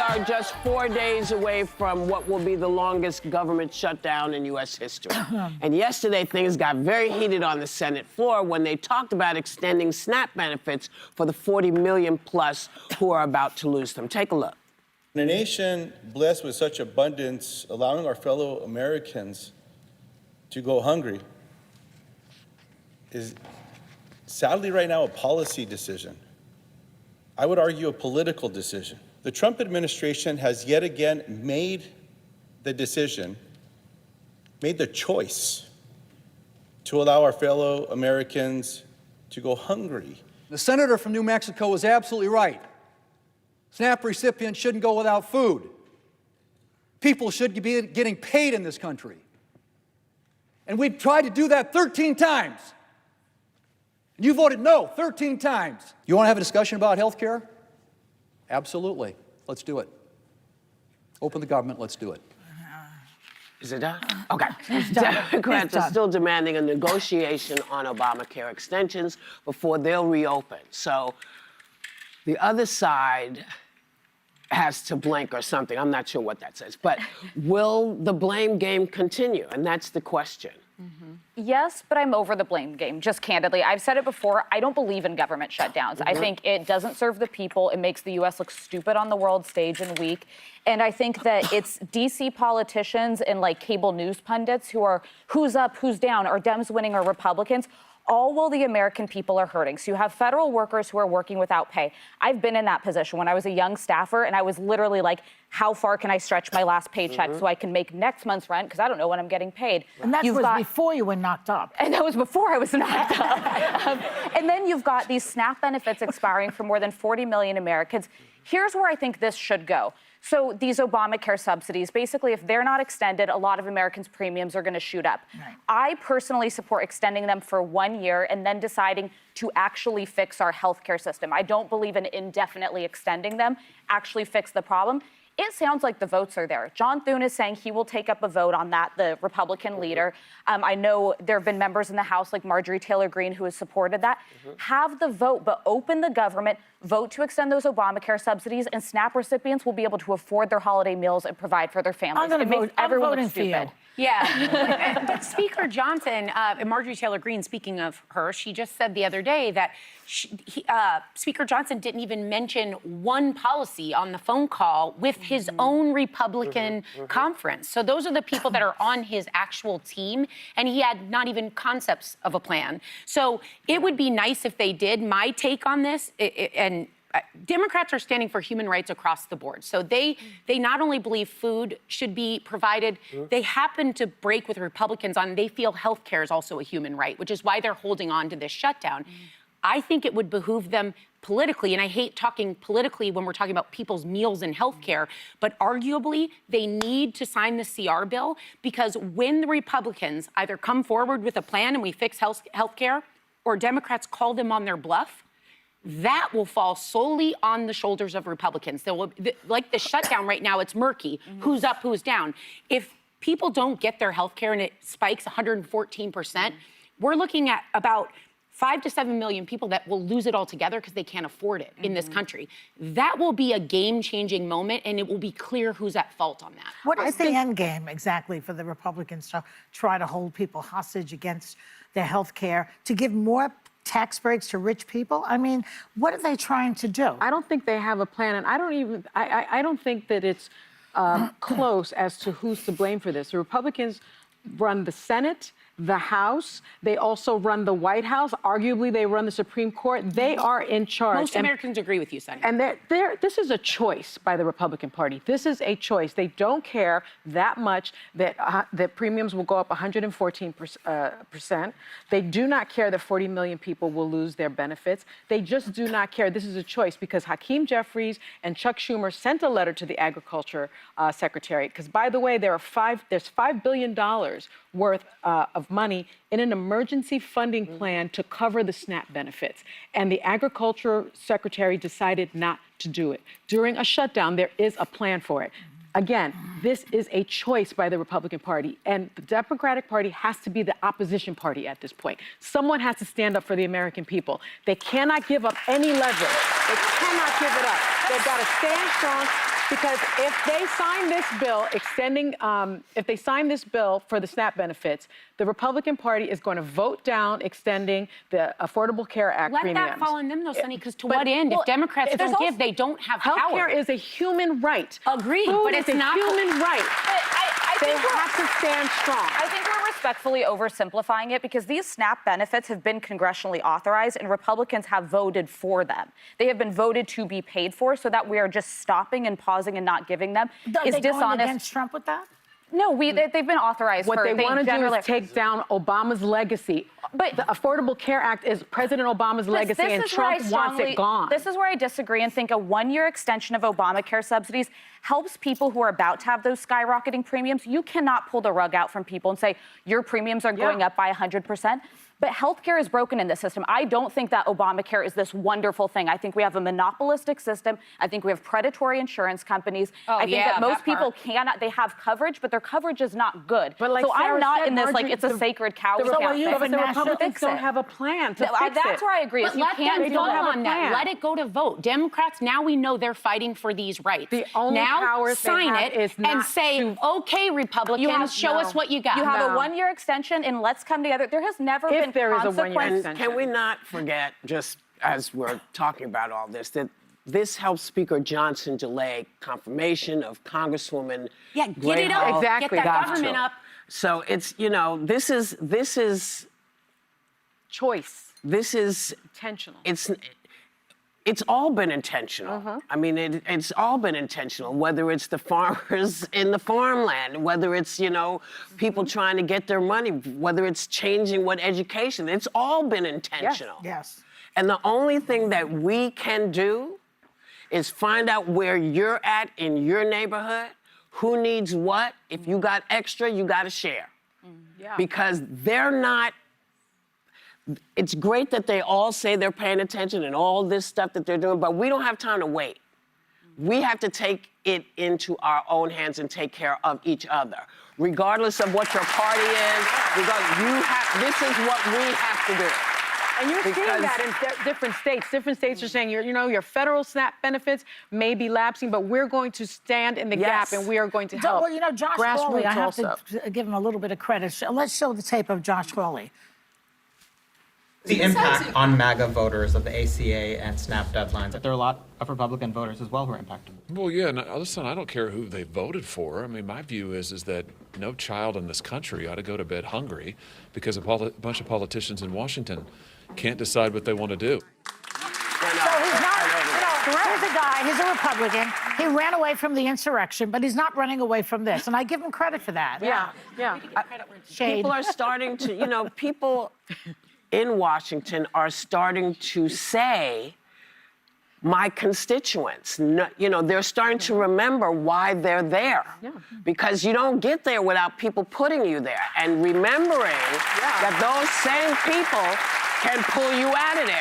are just 4 days away from what will be the longest government shutdown in U.S. history. And yesterday, things got very heated on the Senate floor when they talked about extending SNAP benefits for the 40 million plus who are about to lose them. Take a look. In a nation blessed with such abundance, allowing our fellow Americans to go hungry is sadly right now a policy decision. I would argue a political decision. The Trump administration has yet again made the decision, made the choice to allow our fellow Americans to go hungry. The senator from New Mexico was absolutely right. SNAP recipients shouldn't go without food. People should be getting paid in this country. And we've tried to do that 13 times. And you voted no 13 times. You want to have a discussion about health care? Absolutely. Let's do it. Open the government, let's do it. Is it done? Okay. Democrats are still demanding a negotiation on Obamacare extensions before they'll reopen. So the other side has to blink or something. I'm not sure what that says. But will the blame game continue? And that's the question. Mm-hmm. Yes, but I'm over the blame game, just candidly. I've said it before, I don't believe in government shutdowns. Mm-hmm. I think it doesn't serve the people. It makes the U.S. look stupid on the world stage and weak. And I think that it's D.C. politicians and like cable news pundits who are who's up, who's down, are Dems winning or Republicans, all while the American people are hurting. So you have federal workers who are working without pay. I've been in that position when I was a young staffer, and I was literally like, how far can I stretch my last paycheck so I can make next month's rent, because I don't know when I'm getting paid. And that was before you were knocked up. And that was before I was knocked up. And then you've got these SNAP benefits expiring for more than 40 million Americans. Here's where I think this should go. So these Obamacare subsidies, basically, if they're not extended, a lot of Americans' premiums are going to shoot up. Right. I personally support extending them for 1 year and then deciding to actually fix our healthcare system. I don't believe in indefinitely extending them, actually fix the problem. It sounds like the votes are there. John Thune is saying he will take up a vote on that, the Republican leader. I know there have been members in the House like Marjorie Taylor Greene who has supported that. Have the vote, but open the government, vote to extend those Obamacare subsidies, and SNAP recipients will be able to afford their holiday meals and provide for their families. It makes everyone look stupid. Yeah, but Speaker Johnson, and Marjorie Taylor Greene, speaking of her, she just said the other day that Speaker Johnson didn't even mention one policy on the phone call with his own Republican conference. So those are the people that are on his actual team, and he had not even concepts of a plan. So it would be nice if they did. My take on this, and Democrats are standing for human rights across the board. So they not only believe food should be provided, they happen to break with Republicans on they feel health care is also a human right, which is why they're holding on to this shutdown. I think it would behoove them politically, and I hate talking politically when we're talking about people's meals and health care, but arguably they need to sign the CR bill, because when the Republicans either come forward with a plan and we fix health care, or Democrats call them on their bluff, that will fall solely on the shoulders of Republicans. Like the shutdown right now, it's murky. Who's up, who's down? If people don't get their health care and it spikes 114%, we're looking at about 5 to 7 million people that will lose it altogether because they can't afford it in this country. That will be a game-changing moment, and it will be clear who's at fault on that. What is the end game exactly for the Republicans to try to hold people hostage against their health care, to give more tax breaks to rich people? I mean, what are they trying to do? I don't think they have a plan, and I don't think that it's close as to who's to blame for this. The Republicans run the Senate, the House. They also run the White House. Arguably, they run the Supreme Court. They are in charge. Most Americans agree with you, Senator. And this is a choice by the Republican Party. This is a choice. They don't care that much that premiums will go up 114%. They do not care that 40 million people will lose their benefits. They just do not care. This is a choice because Hakeem Jeffries and Chuck Schumer sent a letter to the Agriculture Secretary. Because, by the way, there's $5 billion worth of money in an emergency funding plan to cover the SNAP benefits. And the Agriculture Secretary decided not to do it. During a shutdown, there is a plan for it. Again, This is a choice by the Republican Party, and the Democratic Party has to be the opposition party at this point. Someone has to stand up for the American people. They cannot give up any leverage. They cannot give it up. They've got to stand strong, because if they sign this bill if they sign this bill for the SNAP benefits, the Republican Party is going to vote down extending the Affordable Care Act Let premiums. that fall on them, though, Sonny, because to But- what end? well, If Democrats there's don't also- give, they don't have power. Healthcare is a human right. Agreed, Food but is it's a not- human right. I They think we're- have to stand strong. I think we're respectfully oversimplifying it, because these SNAP benefits have been congressionally authorized and Republicans have voted for them. They have been voted to be paid for, so that we are just stopping and pausing and not giving them Are is they going dishonest. against Trump with that? No, they've been authorized What for they want to do generally- is take down Obama's legacy. But- the Affordable Care Act is President Obama's legacy, and is where I Trump wants it gone. This is where I disagree and think a one-year extension of Obamacare subsidies helps people who are about to have those skyrocketing premiums. You cannot pull the rug out from people and say your premiums are going up by 100%. But healthcare is broken in this system. I don't think that Obamacare is this wonderful thing. I think we have a monopolistic system. I think we have predatory insurance companies. I think that most people cannot, they have coverage, but their coverage is not good. But like so I'm Sarah not said, in this, like, Marjorie, it's a sacred cow. The, we can't fix but the it. Republicans Fix don't it. have a plan to fix That's it. where I agree. But You let can't them do vote that. on that. plan. Let it go to vote. Democrats, now we know they're fighting for these rights. The only now powers they sign have it is and not say, to- okay, Republicans, show us what you got. You have No. a one-year extension, and let's come together. There has never If been there is a one-year consequence. extension. Can we not forget, just as we're talking about all this, that this helps Speaker Johnson delay confirmation of Congresswoman Yeah, get it up. Grayhall Exactly. Get that Gotto. government up. So it's, this is Choice. it's Intentional. all been intentional. I mean, it's all been intentional, whether it's the farmers in the farmland, whether it's, people trying to get their money, whether it's changing what education, it's all been intentional. Yes. And the only thing that we can do is find out where you're at in your neighborhood, who needs what. If you got extra, you got to share. Yeah. Because they're not. It's great that they all say they're paying attention and all this stuff that they're doing, but we don't have time to wait. We have to take it into our own hands and take care of each other. Regardless of what your party is, this is what we have to do. And you're seeing Because- that in different states. Different states are saying, your federal SNAP benefits may be lapsing, but we're going to stand in the Yes. gap, and we are going to help. Well, Josh Grassroots Hawley, I have also. to give him a little bit of credit. Let's show the tape of Josh Hawley. The impact on MAGA voters of the ACA and SNAP deadlines. There are a lot of Republican voters as well who are impacted. Well, yeah, no, listen, I don't care who they voted for. I mean, my view is that no child in this country ought to go to bed hungry because a bunch of politicians in Washington can't decide what they want to do. So he's not, here's a guy, he's a Republican. He ran away from the insurrection, but he's not running away from this. And I give him credit for that. Yeah. Shade. People are starting to, people in Washington are starting to say, my constituents, they're starting to remember why they're there. Because you don't get there without people putting you there and remembering that those same people can pull you out of there.